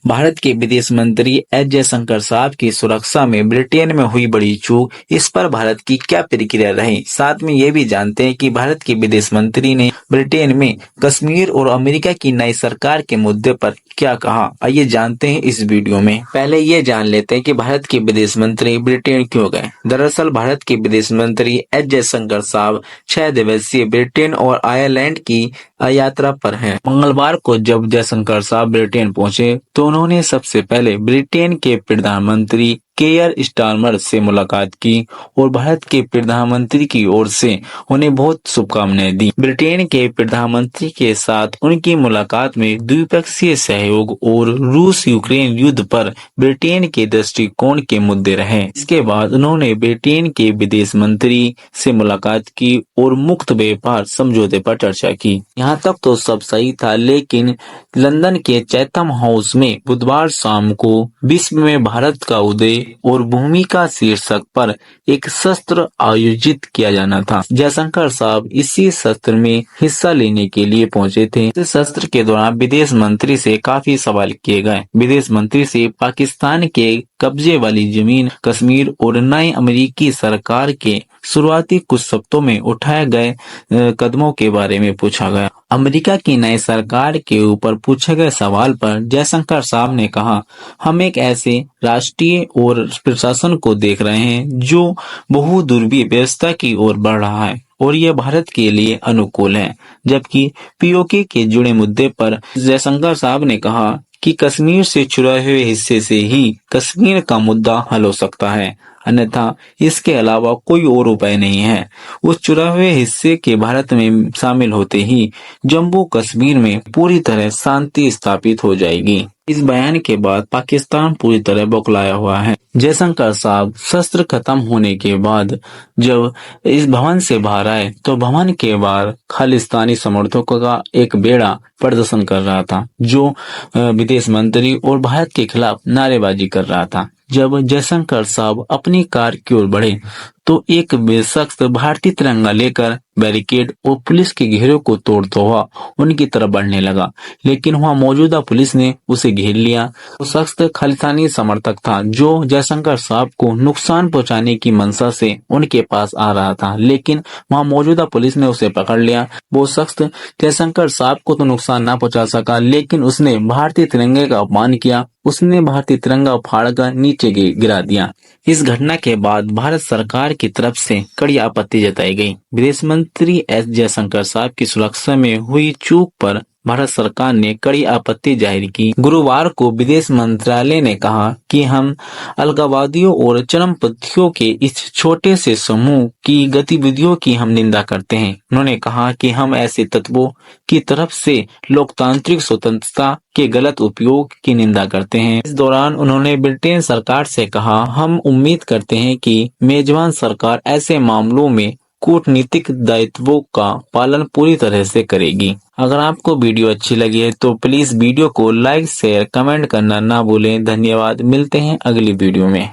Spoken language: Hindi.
भारत के विदेश मंत्री एस जयशंकर साहब की सुरक्षा में ब्रिटेन में हुई बड़ी चूक, इस पर भारत की क्या प्रतिक्रिया रही। साथ में ये भी जानते हैं कि भारत के विदेश मंत्री ने ब्रिटेन में कश्मीर और अमेरिका की नई सरकार के मुद्दे पर क्या कहा। आइए जानते हैं इस वीडियो में। पहले ये जान लेते हैं कि भारत के विदेश मंत्री ब्रिटेन क्यों गए। दरअसल भारत के विदेश मंत्री एस जयशंकर साहब 6 दिवसीय ब्रिटेन और आयरलैंड की यात्रा पर हैं। मंगलवार को जब जयशंकर साहब ब्रिटेन पहुंचे तो उन्होंने सबसे पहले ब्रिटेन के प्रधानमंत्री केयर स्टारमर से मुलाकात की और भारत के प्रधानमंत्री की ओर से उन्हें बहुत शुभकामनाएं दी। ब्रिटेन के प्रधानमंत्री के साथ उनकी मुलाकात में द्विपक्षीय सहयोग और रूस यूक्रेन युद्ध पर ब्रिटेन के दृष्टिकोण के मुद्दे रहे। इसके बाद उन्होंने ब्रिटेन के विदेश मंत्री से मुलाकात की और मुक्त व्यापार समझौते पर चर्चा की। यहाँ तक तो सब सही था, लेकिन लंदन के चैथम हाउस में बुधवार शाम को विश्व में भारत का उदय और भूमिका शीर्षक पर एक सत्र आयोजित किया जाना था। जयशंकर साहब इसी सत्र में हिस्सा लेने के लिए पहुंचे थे। इस सत्र के दौरान विदेश मंत्री से काफी सवाल किए गए। विदेश मंत्री से पाकिस्तान के कब्जे वाली जमीन, कश्मीर और नई अमेरिकी सरकार के शुरुआती कुछ हफ्तों में उठाए गए कदमों के बारे में पूछा गया। अमेरिका की नई सरकार के ऊपर पूछे गए सवाल पर जयशंकर साहब ने कहा, हम एक ऐसे राष्ट्रीय और प्रशासन को देख रहे हैं जो बहुधुर्वी व्यवस्था की ओर बढ़ रहा है और यह भारत के लिए अनुकूल है। जबकि पीओके के जुड़े मुद्दे पर जयशंकर साहब ने कहा कि कश्मीर से चुराए हुए हिस्से से ही कश्मीर का मुद्दा हल हो सकता है, अन्यथा इसके अलावा कोई और उपाय नहीं है। उस चुराए हुए हिस्से के भारत में शामिल होते ही जम्मू कश्मीर में पूरी तरह शांति स्थापित हो जाएगी। इस बयान के बाद पाकिस्तान पूरी तरह बौखलाया हुआ है। जयशंकर साहब शस्त्र खत्म होने के बाद जब इस भवन से बाहर आए तो भवन के बाहर खालिस्तानी समर्थकों का एक बेड़ा प्रदर्शन कर रहा था, जो विदेश मंत्री और भारत के खिलाफ नारेबाजी कर रहा था। जब जयशंकर साहब अपनी कार की ओर बढ़े तो एक शख्स भारतीय तिरंगा लेकर बैरिकेड और पुलिस के घेरे को तोड़ता हुआ उनकी तरफ बढ़ने लगा, लेकिन वहां मौजूदा पुलिस ने उसे घेर लिया। वो शख्स खालिस्तानी समर्थक था जो जयशंकर साहब को नुकसान पहुंचाने की मंशा से उनके पास आ रहा था, लेकिन वहां मौजूदा पुलिस ने उसे पकड़ लिया। वो शख्स जयशंकर साहब को तो नुकसान ना पहुंचा सका, लेकिन उसने भारतीय तिरंगे का अपमान किया। उसने भारतीय तिरंगा फाड़कर नीचे गिरा दिया। इस घटना के बाद भारत सरकार की तरफ से कड़ी आपत्ति जताई गई। विदेश मंत्री एस जयशंकर साहब की सुरक्षा में हुई चूक पर भारत सरकार ने कड़ी आपत्ति जाहिर की। गुरुवार को विदेश मंत्रालय ने कहा कि हम अलगाववादियों और चरमपंथियों के इस छोटे से समूह की गतिविधियों की हम निंदा करते हैं। उन्होंने कहा कि हम ऐसे तत्वों की तरफ से लोकतांत्रिक स्वतंत्रता के गलत उपयोग की निंदा करते हैं। इस दौरान उन्होंने ब्रिटेन सरकार से कहा, हम उम्मीद करते हैं कि मेजबान सरकार ऐसे मामलों में कूटनीतिक दायित्वों का पालन पूरी तरह से करेगी। अगर आपको वीडियो अच्छी लगी है तो प्लीज वीडियो को लाइक, शेयर, कमेंट करना ना भूलें। धन्यवाद। मिलते हैं अगली वीडियो में।